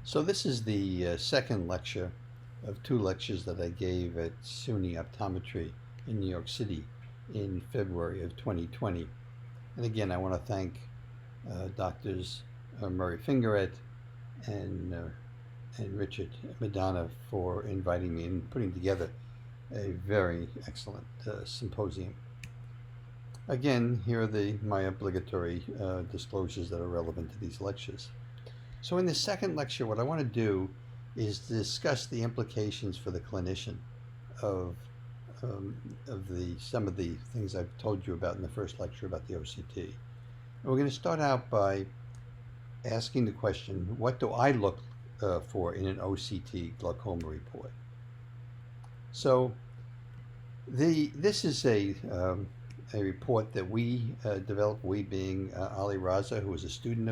So this is the second lecture of two lectures that I gave at SUNY Optometry in New York City in February of 2020. And again, I want to thank Doctors Murray Fingeret and Richard Madonna for inviting me and putting together a very excellent symposium. Again, here are my obligatory disclosures that are relevant to these lectures. So in the second lecture, what I want to do is discuss the implications for the clinician of some of the things I've told you about in the first lecture about the OCT. And we're going to start out by asking the question, what do I look for in an OCT glaucoma report? So this is a report that we developed, we being Ali Raza, who was a student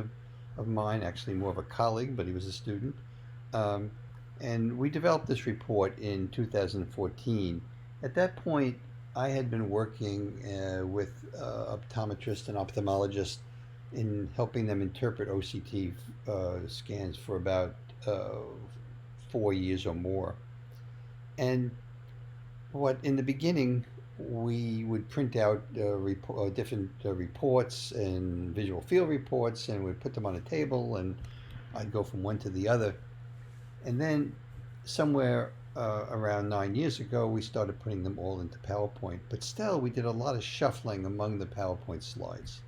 of mine, actually more of a colleague, but he was a student. And we developed this report in 2014. At that point, I had been working with optometrists and ophthalmologists in helping them interpret OCT scans for about 4 years or more. And in the beginning, we would print out different reports and visual field reports, and we'd put them on a table, and I'd go from one to the other. And then somewhere around 9 years ago, we started putting them all into PowerPoint. But still, we did a lot of shuffling among the PowerPoint slides.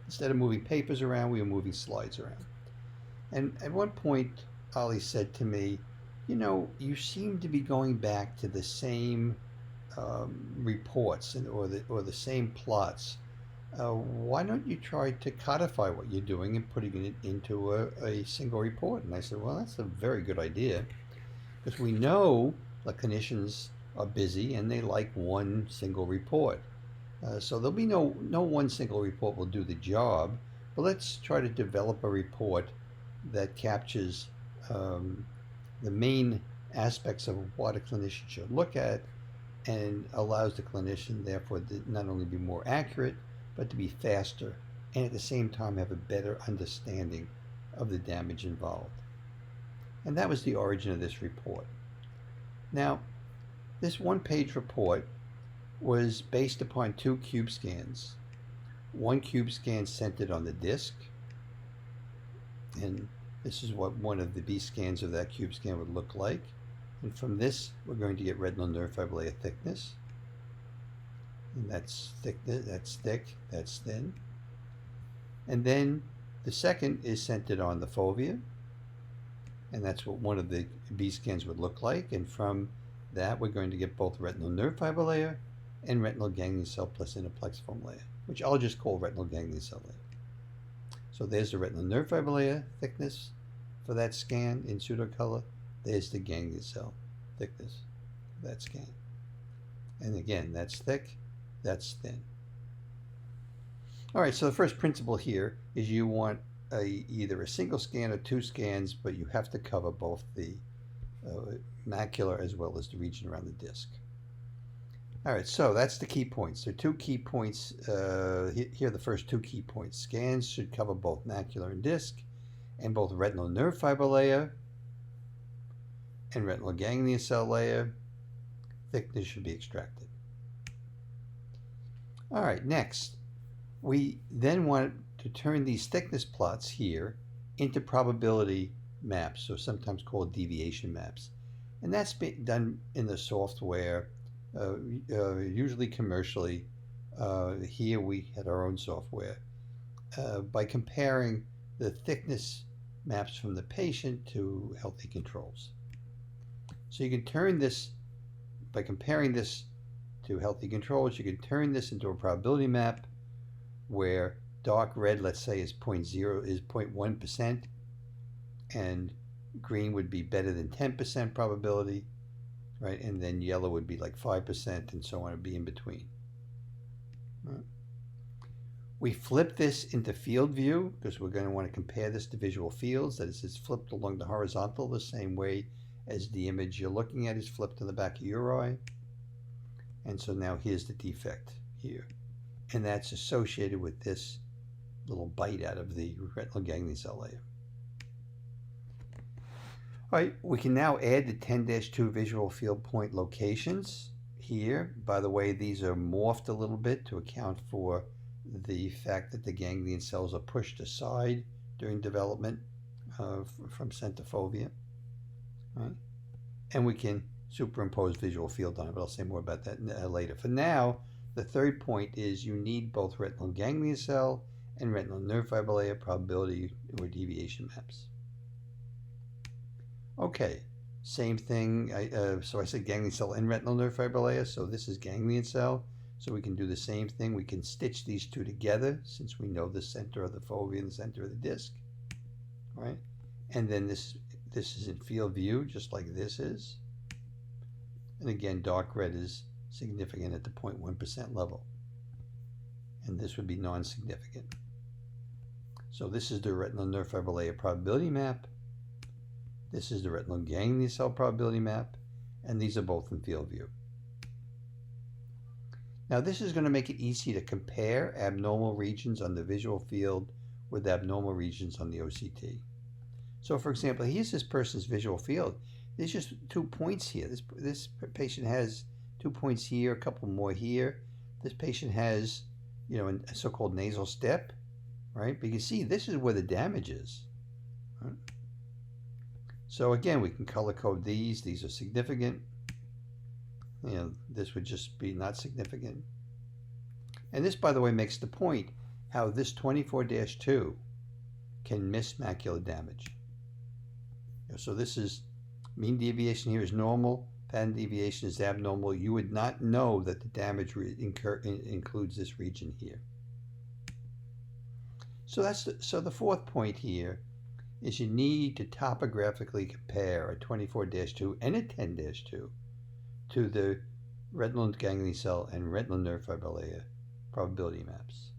Instead of moving papers around, we were moving slides around. And at one point, Ali said to me, you know, you seem to be going back to the same reports or the same plots. Why don't you try to codify what you're doing and putting it into a single report? And I said, well, that's a very good idea, because we know the clinicians are busy and they like one single report. So there'll be no one single report will do the job, but let's try to develop a report that captures the main aspects of what a clinician should look at, and allows the clinician, therefore, to not only be more accurate, but to be faster, and at the same time have a better understanding of the damage involved. And that was the origin of this report. Now, this one-page report was based upon 2 cube scans. One cube scan centered on the disc, and this is what one of the B scans of that cube scan would look like. And from this, we're going to get retinal nerve fiber layer thickness. And that's thick, that's thin. And then the second is centered on the fovea. And that's what one of the B scans would look like. And from that, we're going to get both retinal nerve fiber layer and retinal ganglion cell plus interplexiform layer, which I'll just call retinal ganglion cell layer. So there's the retinal nerve fiber layer thickness for that scan in pseudocolor. There's the ganglion cell thickness of that scan. And again, that's thick, that's thin. All right, so the first principle here is you want either a single scan or 2 scans, but you have to cover both the macular as well as the region around the disc. All right, so that's the key points. There are 2 key points. Here are the first 2 key points. Scans should cover both macular and disc, and both retinal nerve fiber layer and retinal ganglion cell layer thickness should be extracted. All right, next, we then want to turn these thickness plots here into probability maps, or sometimes called deviation maps. And that's been done in the software, usually commercially. Here we had our own software, by comparing the thickness maps from the patient to healthy controls. So you can turn this, by comparing this to healthy controls, you can turn this into a probability map where dark red, let's say, is 0.1%, and green would be better than 10% probability, right? And then yellow would be like 5%, and so on, it'd be in between. Right. We flip this into field view because we're going to want to compare this to visual fields. That is, it's flipped along the horizontal the same way as the image you're looking at is flipped to the back of your eye. And so now here's the defect here. And that's associated with this little bite out of the retinal ganglion cell layer. All right, we can now add the 10-2 visual field point locations here. By the way, these are morphed a little bit to account for the fact that the ganglion cells are pushed aside during development from centifovia, right? And we can superimpose visual field on it, but I'll say more about that later. For now, the third point is you need both retinal ganglion cell and retinal nerve fiber layer probability or deviation maps. Okay, same thing. So I said ganglion cell and retinal nerve fiber layer, so this is ganglion cell. So we can do the same thing. We can stitch these two together since we know the center of the fovea and the center of the disc, right? And then this is in field view, just like this is. And again, dark red is significant at the 0.1% level. And this would be non-significant. So this is the retinal nerve fiber layer probability map. This is the retinal ganglion cell probability map. And these are both in field view. Now this is going to make it easy to compare abnormal regions on the visual field with abnormal regions on the OCT. So for example, here's this person's visual field. There's just 2 points here. This patient has 2 points here, a couple more here. This patient has, a so-called nasal step, right? But you can see this is where the damage is. Right? So again, we can color code these. These are significant. This would just be not significant. And this, by the way, makes the point how this 24-2 can miss macular damage. So this is mean deviation here is normal, pattern deviation is abnormal. You would not know that the damage includes this region here. So the fourth point here is you need to topographically compare a 24-2 and a 10-2 to the retinal ganglion cell and retinal nerve fiber layer probability maps.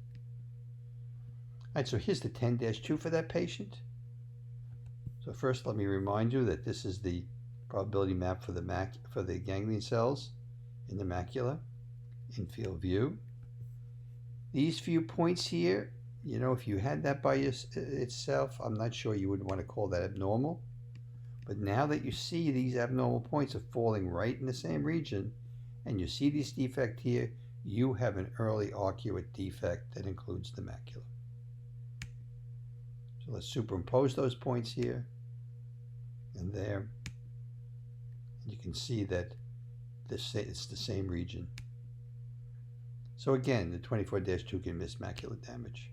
All right, so here's the 10-2 for that patient. So first, let me remind you that this is the probability map for the ganglion cells in the macula in field view. These few points here, if you had that by itself, I'm not sure you would want to call that abnormal. But now that you see these abnormal points are falling right in the same region, and you see this defect here, you have an early arcuate defect that includes the macula. So let's superimpose those points here and there. And you can see that it's the same region. So again, the 24-2 can miss macular damage.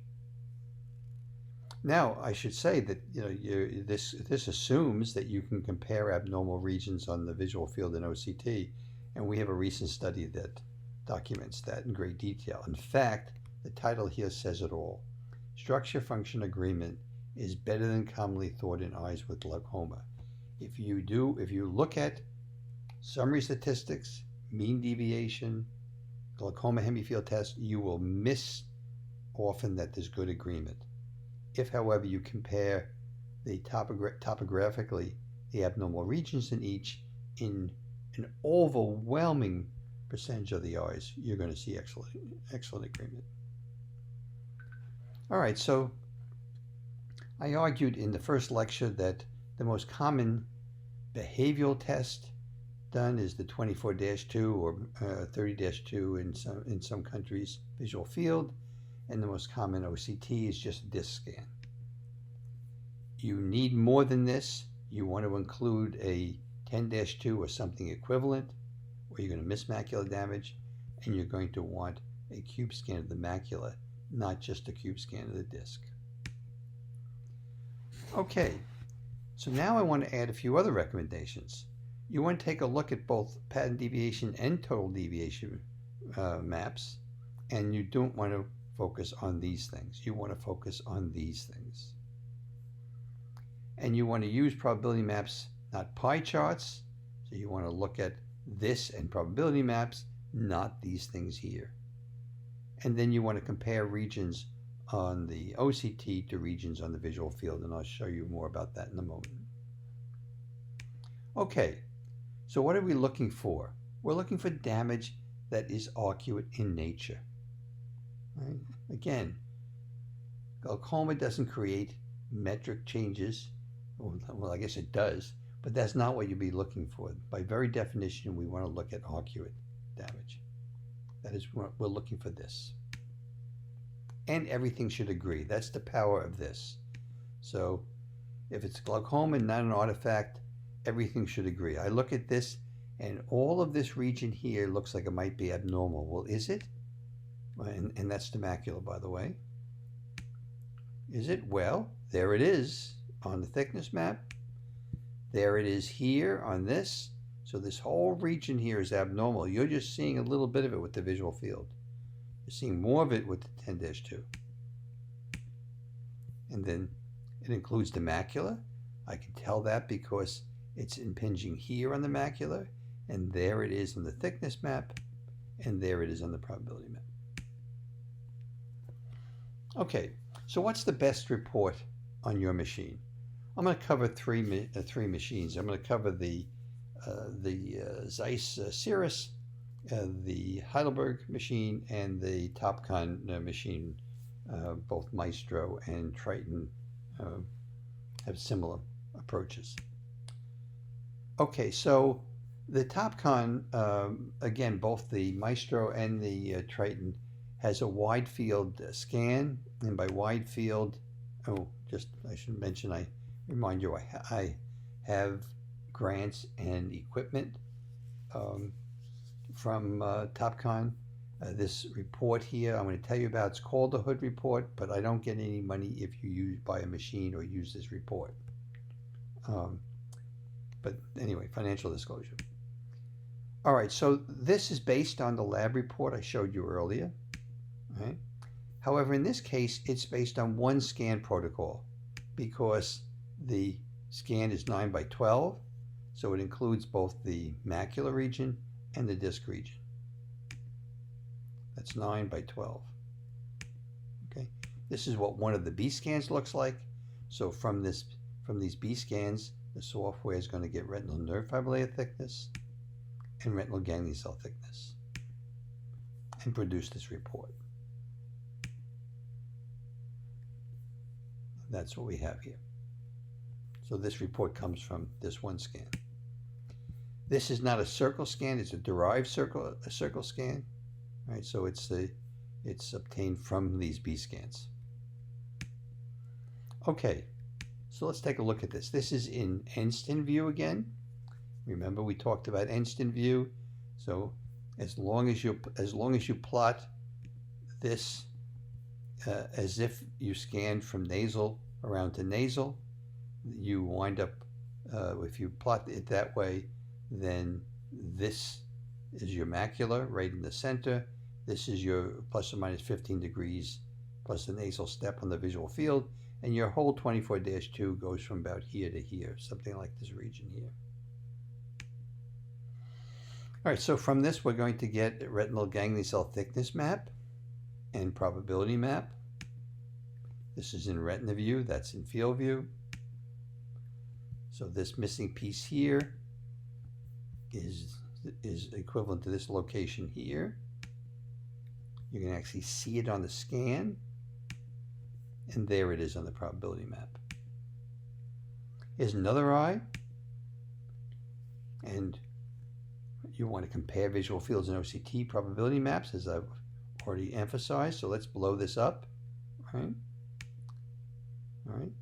Now, I should say that this assumes that you can compare abnormal regions on the visual field in OCT, and we have a recent study that documents that in great detail. In fact, the title here says it all. Structure-function agreement is better than commonly thought in eyes with glaucoma. If you look at summary statistics, mean deviation, glaucoma hemifield test, you will miss often that there's good agreement. If, however, you compare the topographically the abnormal regions in each in an overwhelming percentage of the eyes, you're going to see excellent agreement. All right, so I argued in the first lecture that the most common behavioral test done is the 24-2 or 30-2 in some countries visual field, and the most common OCT is just a disc scan. You need more than this. You want to include a 10-2 or something equivalent, or you're going to miss macular damage, and you're going to want a cube scan of the macula, not just a cube scan of the disc. Okay, so now I want to add a few other recommendations. You want to take a look at both pattern deviation and total deviation maps, and you don't want to focus on these things. You want to focus on these things. And you want to use probability maps, not pie charts. So you want to look at this and probability maps, not these things here. And then you want to compare regions on the OCT to regions on the visual field, and I'll show you more about that in a moment. Okay, so what are we looking for? We're looking for damage that is arcuate in nature. Right? Again, glaucoma doesn't create metric changes. Well, I guess it does. But that's not what you'd be looking for. By very definition, we want to look at arcuate damage. That is, we're looking for this. And everything should agree. That's the power of this. So if it's glaucoma and not an artifact, everything should agree. I look at this, and all of this region here looks like it might be abnormal. Well, is it? And that's the macula, by the way. Is it? Well, there it is on the thickness map. There it is here on this. So this whole region here is abnormal. You're just seeing a little bit of it with the visual field. You're seeing more of it with the 10-2. And then it includes the macula. I can tell that because it's impinging here on the macula, and there it is on the thickness map, and there it is on the probability map. Okay, so what's the best report on your machine? I'm going to cover three machines. I'm going to cover the Zeiss Cirrus, the Heidelberg machine, and the Topcon machine. Both Maestro and Triton have similar approaches. Okay, so the Topcon, again, both the Maestro and the Triton has a wide field scan, and by wide field, I should mention, I remind you, I have grants and equipment from Topcon. This report here I'm going to tell you about, it's called the Hood report, but I don't get any money if you buy a machine or use this report. But anyway, financial disclosure. All right, so this is based on the lab report I showed you earlier. Right? However, in this case, it's based on one scan protocol because the scan is 9x12, so it includes both the macular region and the disc region. That's 9x12. Okay, this is what one of the B scans looks like. So from these B scans, the software is going to get retinal nerve fiber layer thickness and retinal ganglion cell thickness and produce this report. That's what we have here. So this report comes from this one scan. This is not a circle scan, it's a derived circle scan. Right, so it's obtained from these B scans. Okay, so let's take a look at this. This is in Enston view again. Remember we talked about Enston view. So as long as you plot this as if you scanned from nasal around to nasal, you wind up, if you plot it that way, then this is your macula right in the center. This is your plus or minus 15 degrees plus the nasal step on the visual field, and your whole 24-2 goes from about here to here, something like this region here. All right, so from this we're going to get retinal ganglion cell thickness map and probability map. This is in retina view, that's in field view. So this missing piece here is equivalent to this location here. You can actually see it on the scan, and there it is on the probability map. Here's another eye, and you want to compare visual fields and OCT probability maps, as I've already emphasized. So let's blow this up. Right? All right.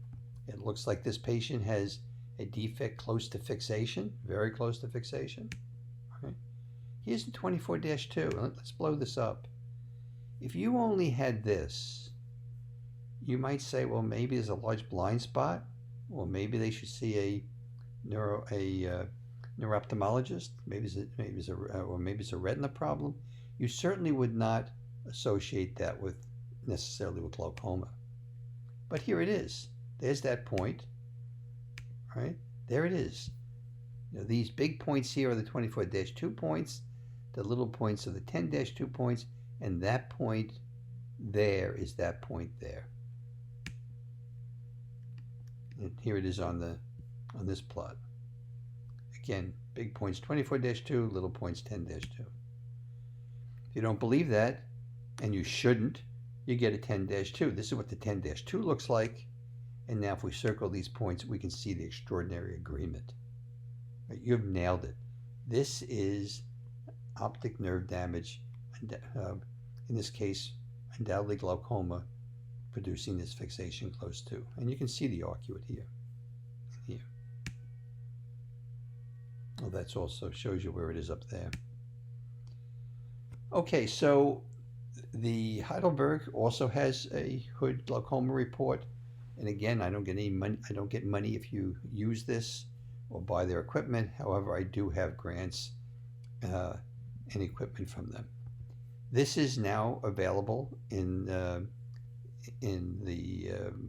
It looks like this patient has a defect close to fixation, very close to fixation. All right. Here's the 24-2. Let's blow this up. If you only had this, you might say, well, maybe there's a large blind spot, or maybe they should see a neuroophthalmologist. Maybe it's a retina problem. You certainly would not associate that necessarily with glaucoma. But here it is. There's that point. Right? There it is. You know, these big points here are the 24-2 points. The little points are the 10-2 points. And that point there is that point there. And here it is on this plot. Again, big points 24-2, little points 10-2. If you don't believe that, and you shouldn't, you get a 10-2. This is what the 10-2 looks like. And now if we circle these points, we can see the extraordinary agreement. Right? You've nailed it. This is optic nerve damage, in this case, undoubtedly glaucoma, producing this fixation close to. And you can see the arcuate here and here. Well, that's also shows you where it is up there. Okay, so the Heidelberg also has a hood glaucoma report. And again, I don't get any money. I don't get money if you use this or buy their equipment. However, I do have grants and equipment from them. This is now available in the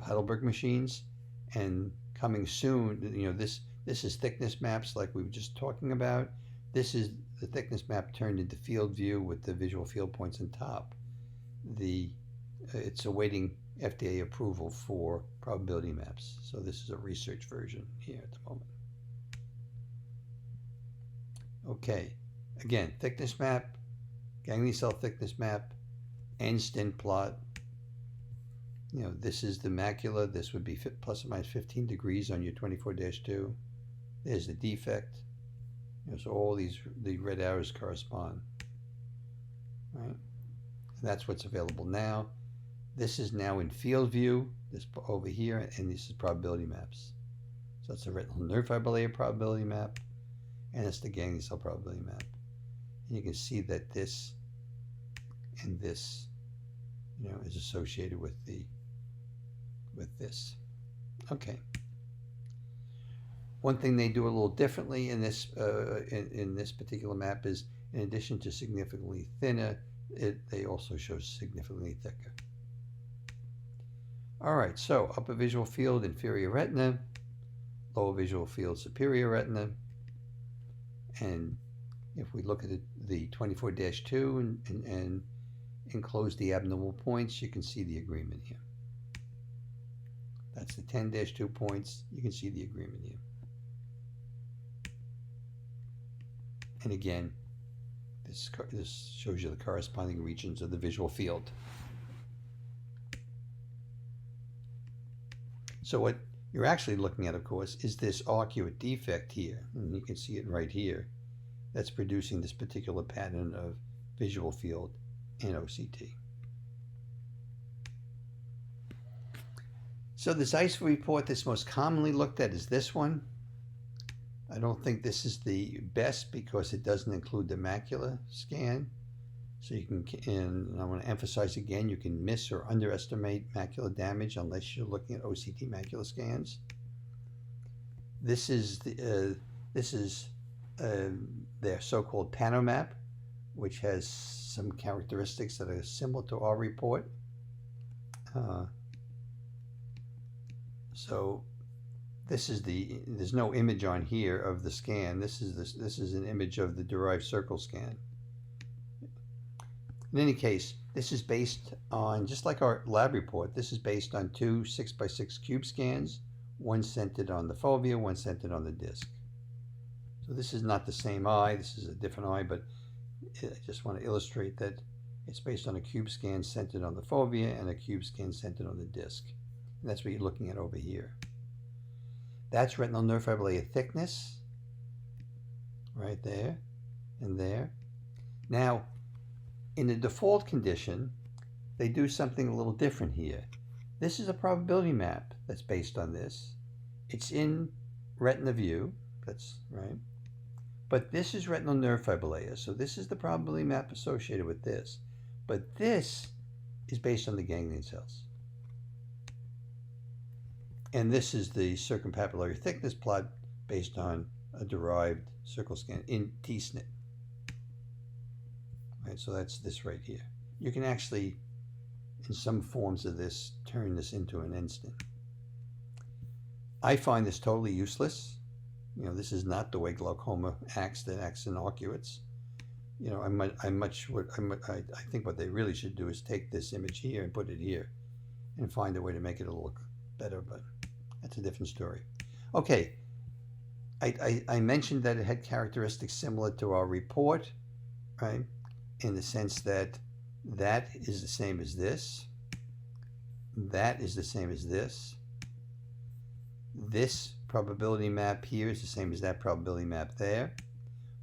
Heidelberg machines, and coming soon. You know, this is thickness maps like we were just talking about. This is the thickness map turned into field view with the visual field points on top. It's awaiting FDA approval for probability maps. So this is a research version here at the moment. Okay, again, thickness map, ganglion cell thickness map, and stint plot. You know, this is the macula. This would be plus or minus 15 degrees on your 24-2. There's the defect. You know, so all the red arrows correspond, right? And that's what's available now. This is now in field view, this over here, and this is probability maps. So it's a retinal nerve fiber layer probability map, and it's the ganglion cell probability map. And you can see that this and this, you know, is associated with this. Okay. One thing they do a little differently in this in this particular map is, in addition to significantly thinner, they also show significantly thicker. All right, so upper visual field, inferior retina, lower visual field, superior retina, and if we look at the 24-2 and enclose the abnormal points, you can see the agreement here. That's the 10-2 points. You can see the agreement here. And again, this shows you the corresponding regions of the visual field. So what you're actually looking at, of course, is this arcuate defect here. And you can see it right here. That's producing this particular pattern of visual field in OCT. So this ISO report that's most commonly looked at is this one. I don't think this is the best because it doesn't include the macula scan. So you can, and I want to emphasize again, you can miss or underestimate macular damage unless you're looking at OCT macula scans. This is their so-called panomap, which has some characteristics that are similar to our report. So this is there's no image on here of the scan. This is an image of the derived circle scan. In any case, this is based on, just like our lab report, this is based on 2 6x6 cube scans, one centered on the fovea, one centered on the disc. So this is not the same eye, this is a different eye, but I just want to illustrate that it's based on a cube scan centered on the fovea and a cube scan centered on the disc. And that's what you're looking at over here. That's retinal nerve fiber layer thickness, right there and there. Now, in the default condition, they do something a little different here. This is a probability map that's based on this. It's in retina view, that's right. But this is retinal nerve fiber layer, so this is the probability map associated with this. But this is based on the ganglion cells. And this is the circumpapillary thickness plot based on a derived circle scan in T-SNP. Right, so that's this right here. You can actually, in some forms of this, turn this into an instant. I find this totally useless. You know, this is not the way glaucoma acts, that acts in arcuates. You know, I think what they really should do is take this image here and put it here and find a way to make it look better, but that's a different story. Okay, I mentioned that it had characteristics similar to our report, right? In the sense that that is the same as this, that is the same as this probability map here is the same as that probability map there.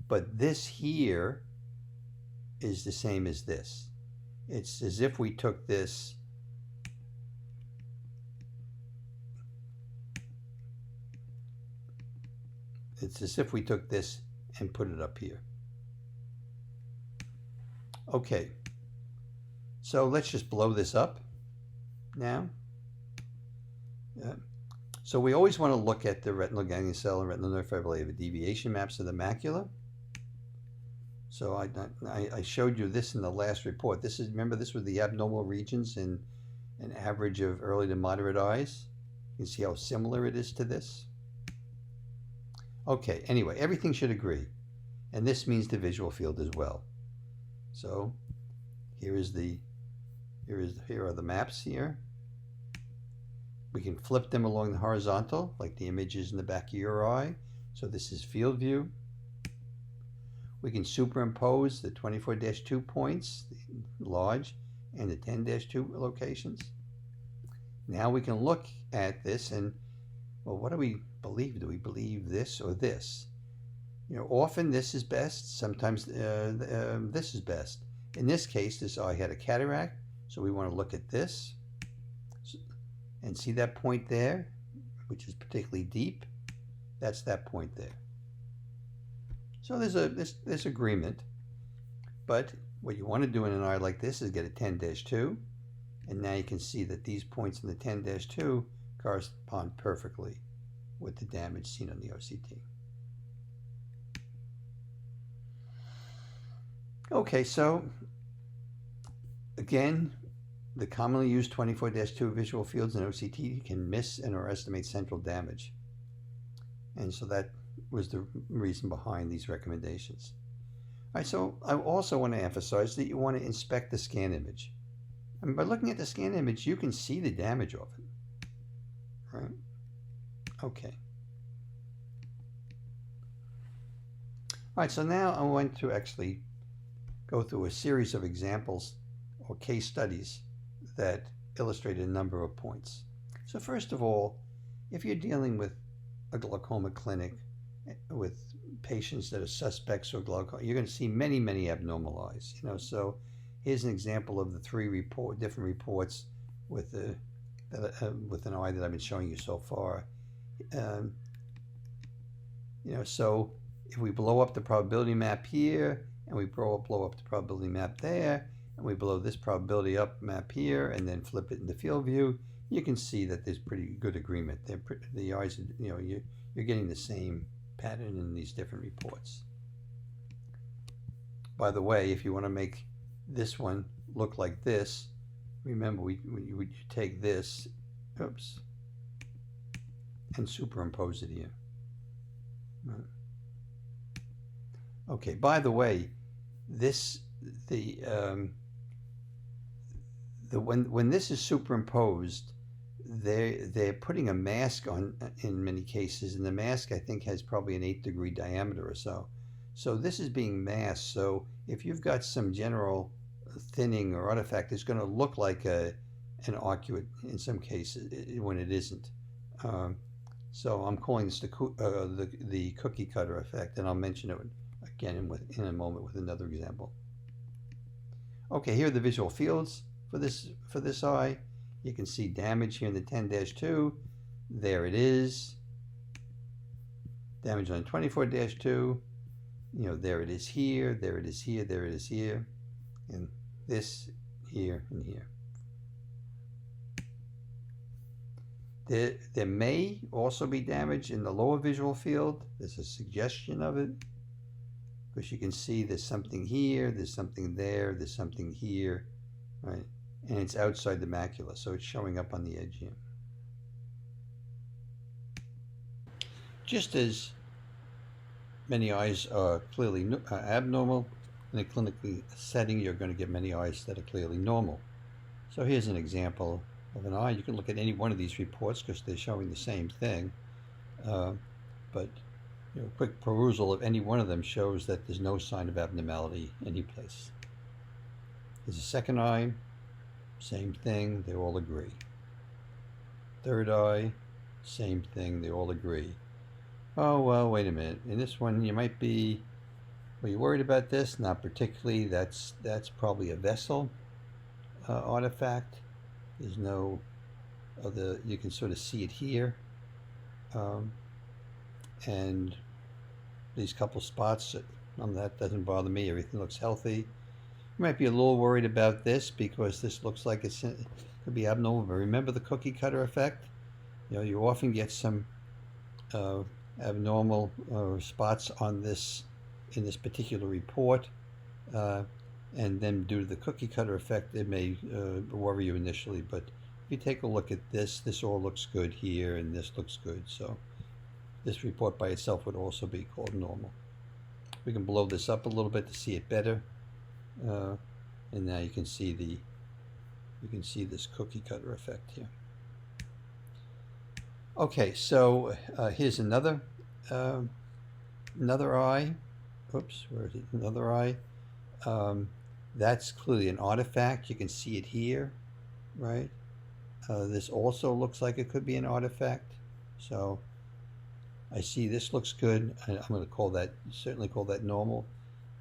But this here is the same as this. It's as if we took this and put it up here. Okay, so let's just blow this up now. So we always want to look at the retinal ganglion cell and retinal nerve fiber layer deviation maps of the macula. So I showed you this in the last report. Remember, this was the abnormal regions in an average of early to moderate eyes. You can see how similar it is to this. Okay, anyway, everything should agree. And this means the visual field as well. So here are the maps here. We can flip them along the horizontal, like the images in the back of your eye. So this is field view. We can superimpose the 24-2 points, the large, and the 10-2 locations. Now we can look at this and, well, what do we believe? Do we believe this or this? You know, often this is best, sometimes this is best. In this case, this eye had a cataract, so we want to look at this and see that point there, which is particularly deep. That's that point there. So there's agreement, but what you want to do in an eye like this is get a 10-2, and now you can see that these points in the 10-2 correspond perfectly with the damage seen on the OCT. Okay, so again, the commonly used 24-2 visual fields in OCT can miss and or estimate central damage. And so that was the reason behind these recommendations. All right, so I also want to emphasize that you want to inspect the scan image. I mean, by looking at the scan image, you can see the damage of it, right? Okay. All right, so now I want to actually go through a series of examples or case studies that illustrate a number of points. So first of all, if you're dealing with a glaucoma clinic with patients that are suspects of glaucoma, you're going to see many, many abnormal eyes. You know, so here's an example of the three different reports with an eye that I've been showing you so far. You know, so if we blow up the probability map here, and we blow up the probability map there, and we blow this probability up map here, and then flip it into field view, you can see that there's pretty good agreement. The eyes, you know, you're getting the same pattern in these different reports. By the way, if you want to make this one look like this, remember we take this, oops, and superimpose it here. Okay, by the way, when this is superimposed, they're putting a mask on in many cases, and the mask I think has probably an 8-degree diameter or so. So this is being masked. So if you've got some general thinning or artifact, it's going to look like an arcuate in some cases when it isn't. So I'm calling this the cookie cutter effect, and I'll mention it again in a moment with another example. Okay, here are the visual fields for this eye. You can see damage here in the 10-2. There it is. Damage on 24-2. You know, there it is here, there it is here, there it is here, and this here and here. There may also be damage in the lower visual field. There's a suggestion of it, because you can see there's something here, there's something there, there's something here, right? And it's outside the macula, so it's showing up on the edge here. Just as many eyes are clearly abnormal, in a clinical setting, you're going to get many eyes that are clearly normal. So here's an example of an eye. You can look at any one of these reports because they're showing the same thing. But you know, quick perusal of any one of them shows that there's no sign of abnormality anyplace. Here's a second eye, same thing, they all agree. Third eye, Same thing, they all agree. Oh, well, wait a minute. In this one, you might be, are you worried about this? Not particularly. That's probably a vessel artifact. There's no other, you can sort of see it here. And these couple spots, that doesn't bother me. Everything looks healthy. You might be a little worried about this because this looks like it could be abnormal. But remember the cookie cutter effect? You know, you often get some abnormal spots on this in this particular report, and then due to the cookie cutter effect, it may worry you initially. But if you take a look at this, this all looks good here, and this looks good. So this report by itself would also be called normal. We can blow this up a little bit to see it better, and now you can see this cookie cutter effect here. Okay, so here's another eye. Oops, where is it? Another eye. That's clearly an artifact. You can see it here, right? This also looks like it could be an artifact. So I see this looks good. I'm going to certainly call that normal.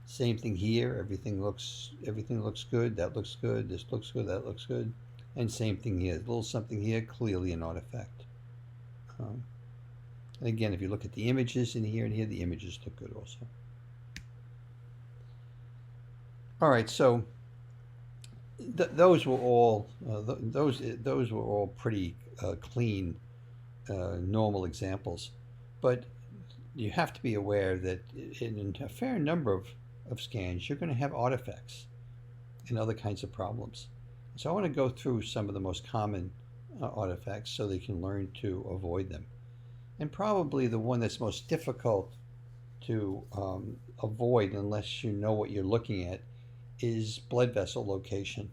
Same thing here. Everything looks good. That looks good. This looks good. That looks good. And same thing here. A little something here, clearly an artifact. And again, if you look at the images in here and here, the images look good also. All right, so those were all those were all pretty clean, normal examples, but you have to be aware that in a fair number of scans, you're going to have artifacts and other kinds of problems. So I want to go through some of the most common artifacts so they can learn to avoid them. And probably the one that's most difficult to avoid unless you know what you're looking at is blood vessel location,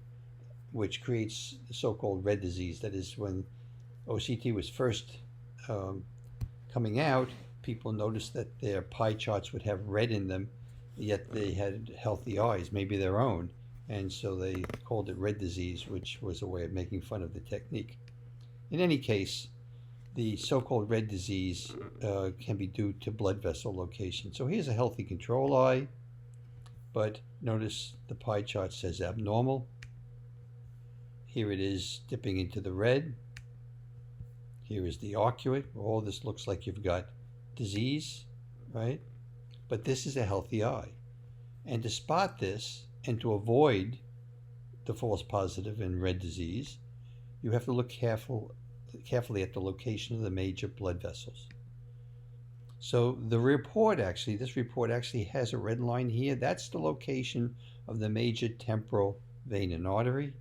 which creates the so-called red disease. That is, when OCT was first coming out, people noticed that their pie charts would have red in them, yet they had healthy eyes, maybe their own, and so they called it red disease, which was a way of making fun of the technique. In any case, the so-called red disease can be due to blood vessel location. So here's a healthy control eye, but notice the pie chart says abnormal. Here it is dipping into the red. Here is the arcuate. All this looks like you've got disease, right? But this is a healthy eye. And to spot this and to avoid the false positive and red disease, you have to look carefully at the location of the major blood vessels. So this report actually has a red line here. That's the location of the major temporal vein and artery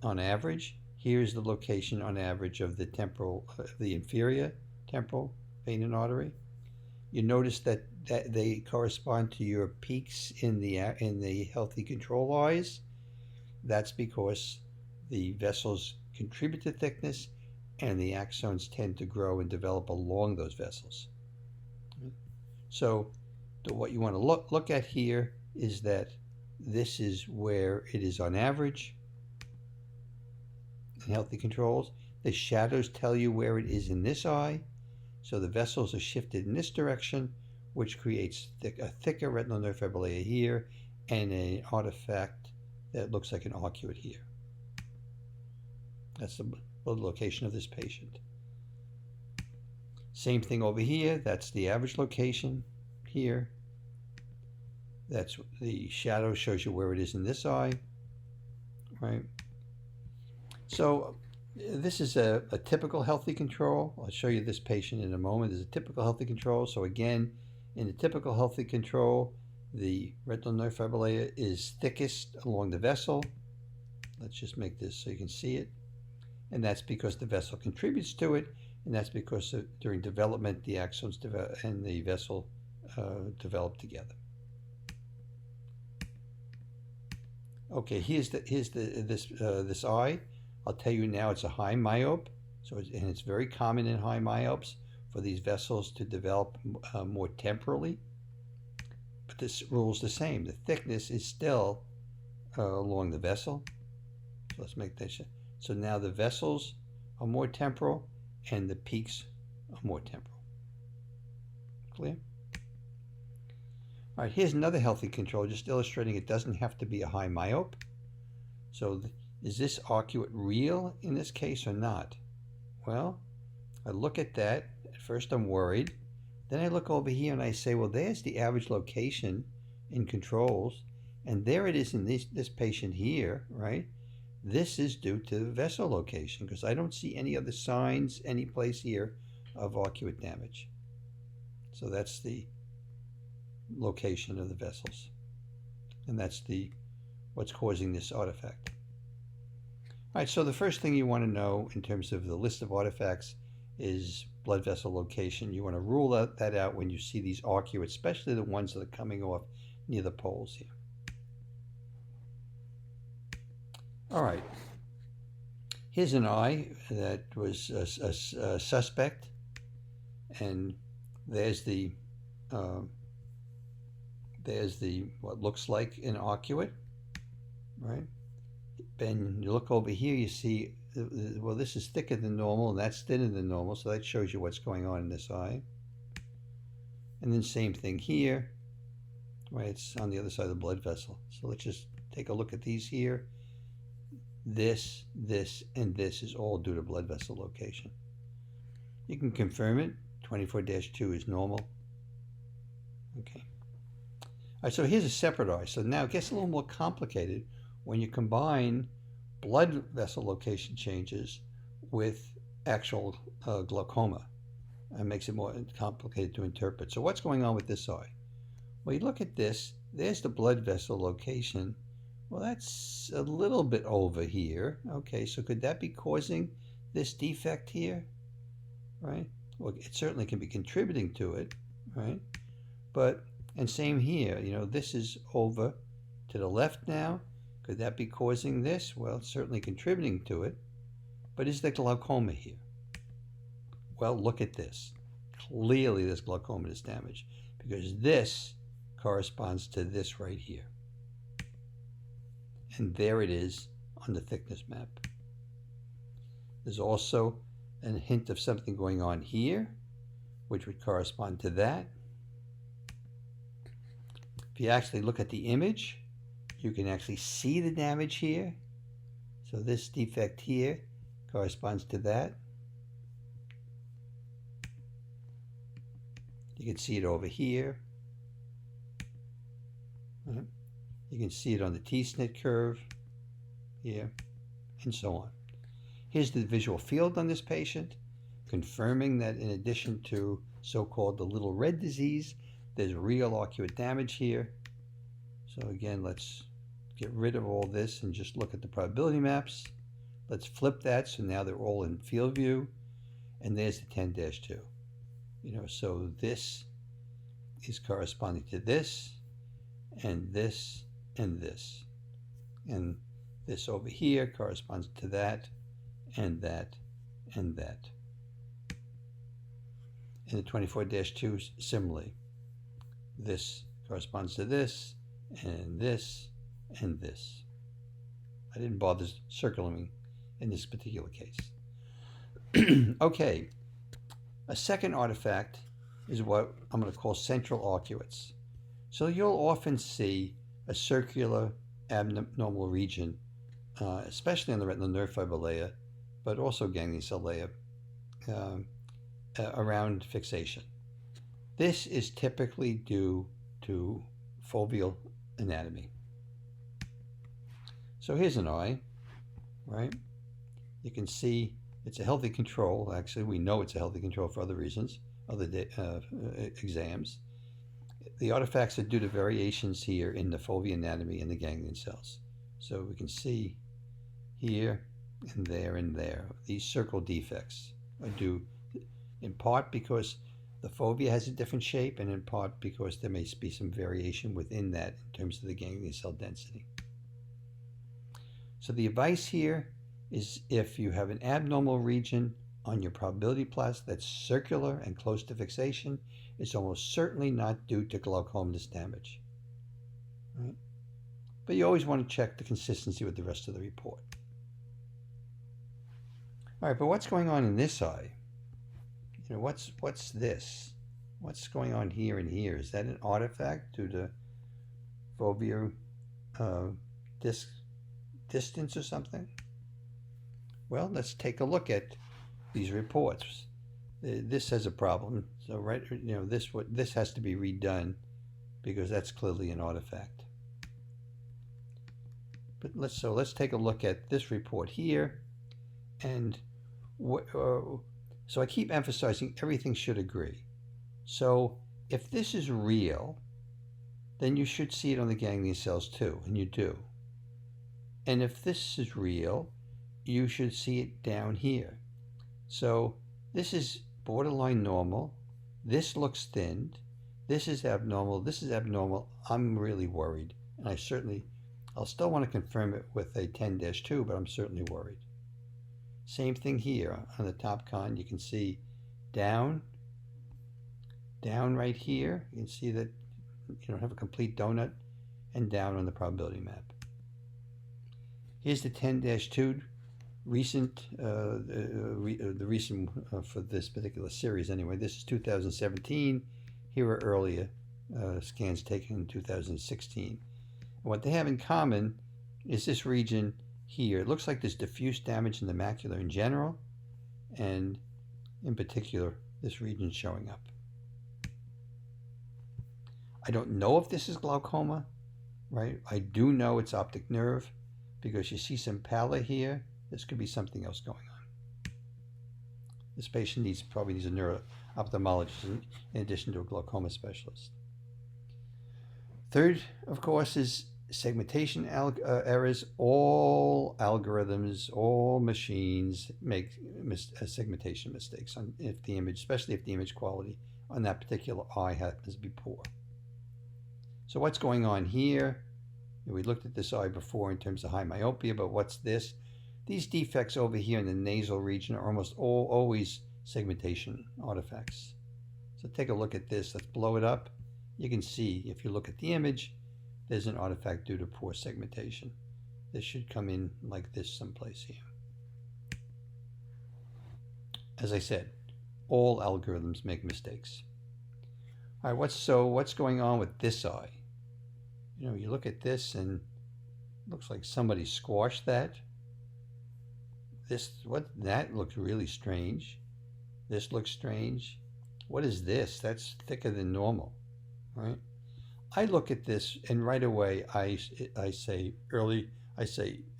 on average. Here's the location on average of the inferior temporal vein and artery. You notice that they correspond to your peaks in the healthy control eyes. That's because the vessels contribute to thickness, and the axons tend to grow and develop along those vessels. So what you want to look at here is that this is where it is on average in healthy controls. The shadows tell you where it is in this eye. So the vessels are shifted in this direction, which creates a thicker retinal nerve fiber layer here and an artifact that looks like an arcuate here. That's the location of this patient. Same thing over here. That's the average location here. That's the shadow shows you where it is in this eye, right? So this is a typical healthy control. I'll show you this patient in a moment. This is a typical healthy control. So again, in a typical healthy control, the retinal nerve fiber layer is thickest along the vessel. Let's just make this so you can see it. And that's because the vessel contributes to it, and that's because during development the axons and the vessel develop together. Okay, here's this eye. I'll tell you now it's a high myope, and it's very common in high myopes for these vessels to develop more temporally. But this rule's the same. The thickness is still along the vessel. So let's make that. So now the vessels are more temporal, and the peaks are more temporal. Clear? All right, here's another healthy control, just illustrating it doesn't have to be a high myope. So is this arcuate real in this case or not? Well, I look at that. At first I'm worried. Then I look over here and I say, well, there's the average location in controls. And there it is in this patient here, right? This is due to vessel location because I don't see any other signs any place here of arcuate damage. So that's the location of the vessels. And that's what's causing this artifact. All right, so the first thing you want to know in terms of the list of artifacts is blood vessel location. You want to rule that out when you see these arcuates, especially the ones that are coming off near the poles here. All right, here's an eye that was a suspect, and there's the what looks like an arcuate, right? And you look over here, you see, well, this is thicker than normal, and that's thinner than normal, so that shows you what's going on in this eye. And then same thing here, right? It's on the other side of the blood vessel. So let's just take a look at these here. This, and this is all due to blood vessel location. You can confirm it. 24-2 is normal. Okay. All right, so here's a separate eye. So now it gets a little more complicated when you combine blood vessel location changes with actual glaucoma. It makes it more complicated to interpret. So what's going on with this eye? Well, you look at this. There's the blood vessel location. Well, that's a little bit over here. Okay, so could that be causing this defect here? Right? Well, it certainly can be contributing to it, right? But, and same here, you know, this is over to the left now. Could that be causing this? Well, it's certainly contributing to it. But is there glaucoma here? Well, look at this. Clearly there's glaucomatous damage because this corresponds to this right here. And there it is on the thickness map. There's also a hint of something going on here, which would correspond to that. If you actually look at the image, you can actually see the damage here. So this defect here corresponds to that. You can see it over here. Right. You can see it on the T-snit curve here, and so on. Here's the visual field on this patient, confirming that in addition to so-called the little red disease, there's real arcuate damage here. So again, let's get rid of all this and just look at the probability maps. Let's flip that so now they're all in field view, and there's the 10-2. You know, so this is corresponding to this, and this, and this. And this over here corresponds to that, and that, and that. And the 24-2 similarly. This corresponds to this, and this, and this. I didn't bother circling in this particular case. Okay, a second artifact is what I'm going to call central arcuates. So you'll often see a circular abnormal region, especially on the retinal nerve fiber layer, but also ganglion cell layer, around fixation. This is typically due to foveal anatomy. So here's an eye, right? You can see it's a healthy control. Actually, we know it's a healthy control for other reasons, other exams. The artifacts are due to variations here in the foveal anatomy and the ganglion cells. So we can see here and there and there. These circle defects are due in part because the fovea has a different shape, and in part because there may be some variation within that in terms of the ganglion cell density. So the advice here is if you have an abnormal region on your probability plots that's circular and close to fixation, it's almost certainly not due to glaucomatous damage. Right? But you always want to check the consistency with the rest of the report. All right, but what's going on in this eye? what's this? What's going on here and here? Is that an artifact due to fovea distance or something? Well, let's take a look at these reports. This has a problem, so this has to be redone because that's clearly an artifact. But let's take a look at this report here, and so I keep emphasizing everything should agree. So if this is real, then you should see it on the ganglion cells too, and you do. And if this is real, you should see it down here. So this is borderline normal. This looks thinned. This is abnormal. This is abnormal. I'm really worried, and I'll still want to confirm it with a 10-2, but I'm certainly worried. Same thing here on the top con. You can see down right here. You can see that you don't have a complete donut, and down on the probability map. Here's the 10-2 recent, the recent for this particular series anyway. This is 2017. Here are earlier scans taken in 2016. And what they have in common is this region here. It looks like there's diffuse damage in the macula in general, and in particular, this region showing up. I don't know if this is glaucoma, right? I do know it's optic nerve because you see some pallor here. This could be something else going on. This patient probably needs a neuro-ophthalmologist in addition to a glaucoma specialist. Third, of course, is segmentation errors. All algorithms, all machines make segmentation mistakes if the image, especially if the image quality on that particular eye happens to be poor. So what's going on here? We looked at this eye before in terms of high myopia, but what's this? These defects over here in the nasal region are almost always segmentation artifacts. So take a look at this. Let's blow it up. You can see, if you look at the image, there's an artifact due to poor segmentation. This should come in like this someplace here. As I said, all algorithms make mistakes. All right, what's going on with this eye? You look at this and it looks like somebody squashed that. That looks really strange. This looks strange. What is this? That's thicker than normal, right? I look at this and right away I say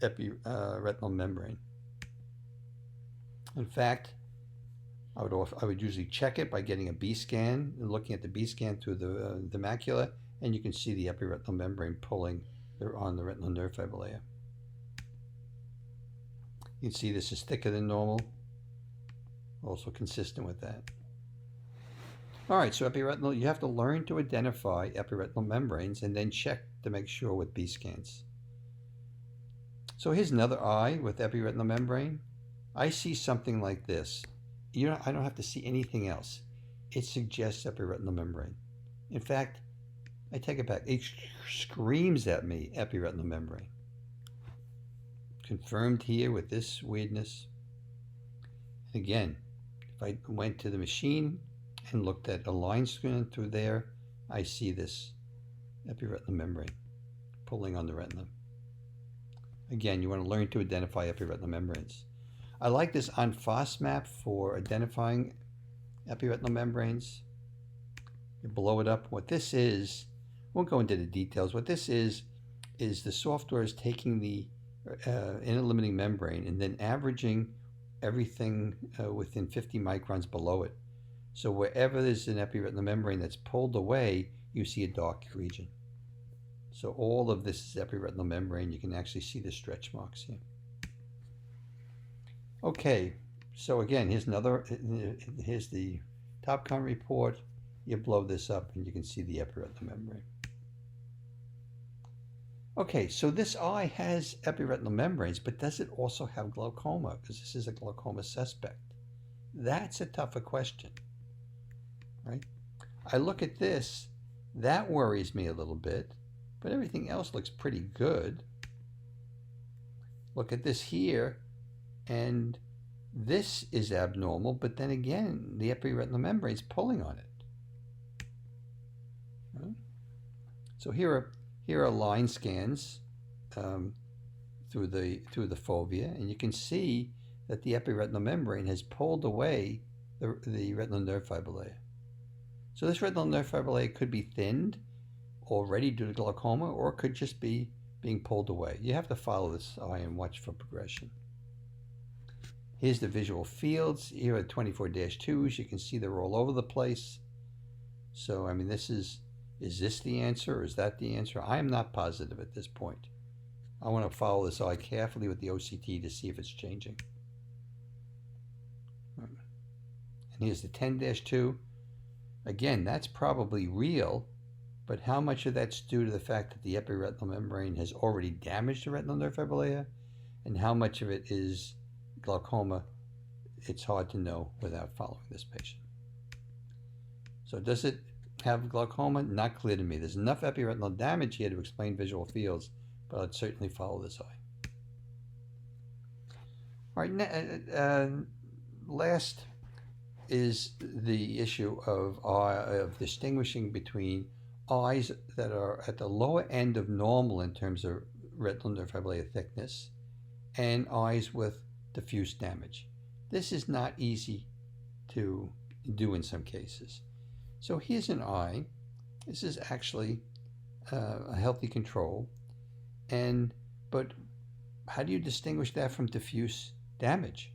epiretinal membrane. In fact, I would usually check it by getting a B scan and looking at the B scan through the macula, and you can see the epiretinal membrane pulling on the retinal nerve fiber layer. You can see this is thicker than normal, also consistent with that. All right, so epiretinal, you have to learn to identify epiretinal membranes and then check to make sure with B scans. So here's another eye with epiretinal membrane. I see something like this. I don't have to see anything else. It suggests epiretinal membrane. In fact, I take it back. It screams at me, epiretinal membrane. Confirmed here with this weirdness. And again, if I went to the machine and looked at a line scan through there, I see this epiretinal membrane pulling on the retina. Again, you want to learn to identify epiretinal membranes. I like this en face map for identifying epiretinal membranes. You blow it up. What this is, I won't go into the details. What this is the software is taking the inner limiting membrane and then averaging everything within 50 microns below it. So wherever there's an epiretinal membrane that's pulled away, you see a dark region. So all of this is epiretinal membrane. You can actually see the stretch marks here. Okay, so again, here's the top con report. You blow this up and you can see the epiretinal membrane. Okay, so this eye has epiretinal membranes, but does it also have glaucoma? Because this is a glaucoma suspect. That's a tougher question, right? I look at this, that worries me a little bit, but everything else looks pretty good. Look at this here, and this is abnormal, but then again, the epiretinal membrane is pulling on it. Right? So here are line scans through the fovea, and you can see that the epiretinal membrane has pulled away the retinal nerve fiber layer. So this retinal nerve fiber layer could be thinned already due to glaucoma, or it could just be being pulled away. You have to follow this eye and watch for progression. Here's the visual fields. Here are 24-2s. You can see they're all over the place. So, I mean, is this the answer or is that the answer? I am not positive at this point. I want to follow this eye carefully with the OCT to see if it's changing. And here's the 10-2. Again, that's probably real, but how much of that's due to the fact that the epiretinal membrane has already damaged the retinal nerve fiber layer, and how much of it is glaucoma, it's hard to know without following this patient. So does it have glaucoma? Not clear to me. There's enough epiretinal damage here to explain visual fields, but I'd certainly follow this eye. All right, last is the issue of distinguishing between eyes that are at the lower end of normal in terms of retinal nerve fiber layer thickness and eyes with diffuse damage. This is not easy to do in some cases. So here's an eye. This is actually a healthy control, but how do you distinguish that from diffuse damage?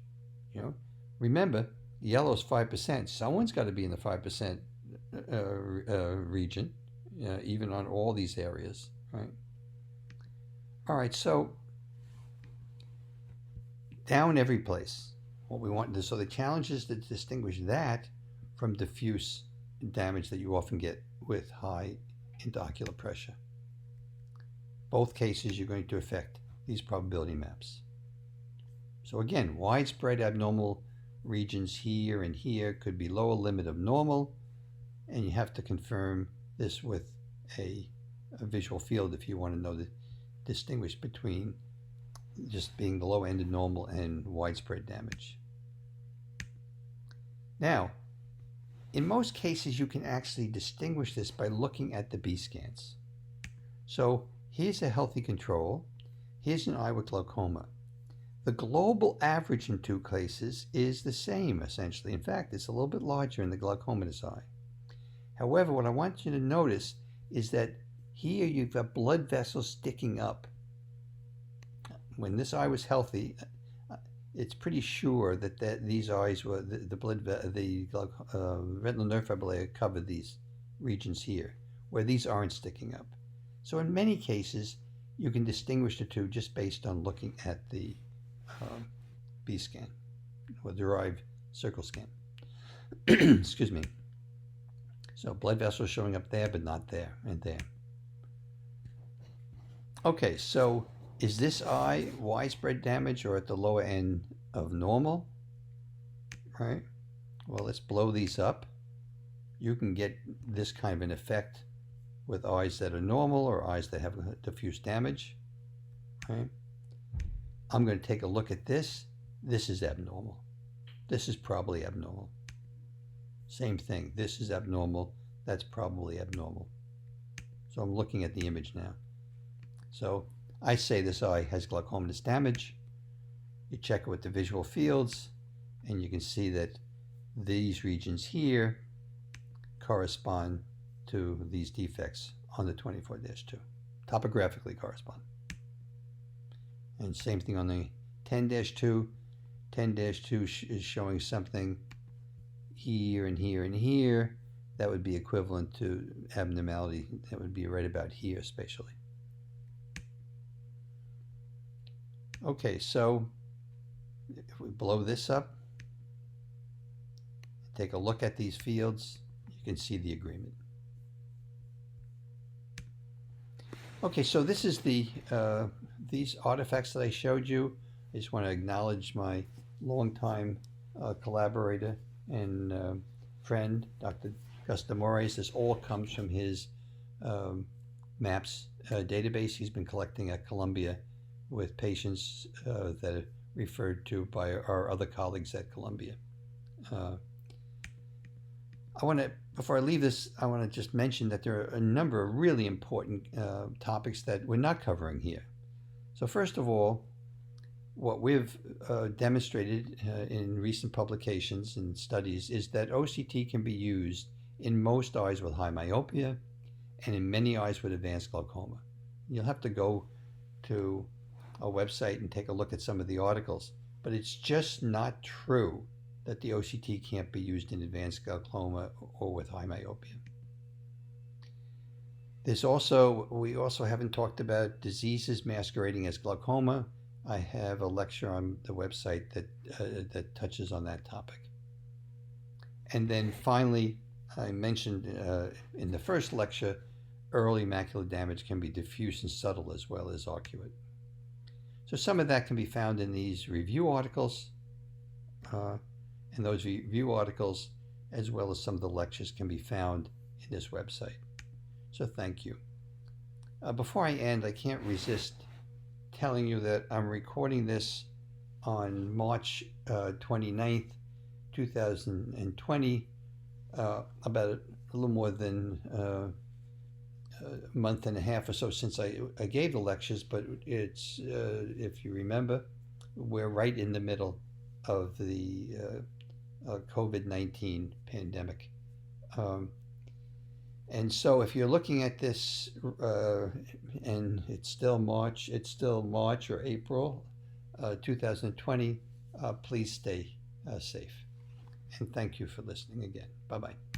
Remember, yellow is 5%. Someone's got to be in the 5% region, even on all these areas, right? All right, so down every place. What we want to, so the challenge is to distinguish that from diffuse damage that you often get with high intraocular pressure. Both cases, you're going to affect these probability maps. So again, widespread abnormal regions here and here could be lower limit of normal, and you have to confirm this with a visual field if you want to know the distinguish between just being the low end of normal and widespread damage. Now, in most cases, you can actually distinguish this by looking at the B scans. So here's a healthy control. Here's an eye with glaucoma. The global average in two cases is the same, essentially. In fact, it's a little bit larger in the glaucomatous eye. However, what I want you to notice is that here you've got blood vessels sticking up. When this eye was healthy, it's pretty sure that these eyes were the retinal nerve fiber layer covered these regions here, where these aren't sticking up. So in many cases, you can distinguish the two just based on looking at the B scan or derived circle scan. Excuse me. So blood vessels showing up there, but not there and there. Okay, so is this eye widespread damage or at the lower end of normal? Right? Well, let's blow these up. You can get this kind of an effect with eyes that are normal or eyes that have diffuse damage. Right? I'm going to take a look at this. This is abnormal. This is probably abnormal. Same thing. This is abnormal. That's probably abnormal. So I'm looking at the image now. So I say this eye has glaucomatous damage. You check it with the visual fields, and you can see that these regions here correspond to these defects on the 24-2. Topographically correspond. And same thing on the 10-2. 10-2 is showing something here and here and here. That would be equivalent to abnormality. That would be right about here spatially. Okay, so if we blow this up, take a look at these fields, you can see the agreement. Okay, so this is these artifacts that I showed you. I just want to acknowledge my longtime collaborator and friend, Dr. Gus Demores. This all comes from his MAPS database he's been collecting at Columbia with patients that referred to by our other colleagues at Columbia. Before I leave this, I want to just mention that there are a number of really important topics that we're not covering here. So first of all, what we've demonstrated in recent publications and studies is that OCT can be used in most eyes with high myopia and in many eyes with advanced glaucoma. You'll have to go to a website and take a look at some of the articles, but it's just not true that the OCT can't be used in advanced glaucoma or with high myopia. We also haven't talked about diseases masquerading as glaucoma. I have a lecture on the website that touches on that topic. And then finally, I mentioned in the first lecture, early macular damage can be diffuse and subtle as well as arcuate. So some of that can be found in these review articles, and those review articles, as well as some of the lectures, can be found in this website. So thank you. Before I end, I can't resist telling you that I'm recording this on March 29th, 2020, about a little more than a month and a half or so since I gave the lectures, but it's, if you remember, we're right in the middle of the COVID-19 pandemic. And so if you're looking at this and it's still March or April 2020, please stay safe. And thank you for listening again. Bye-bye.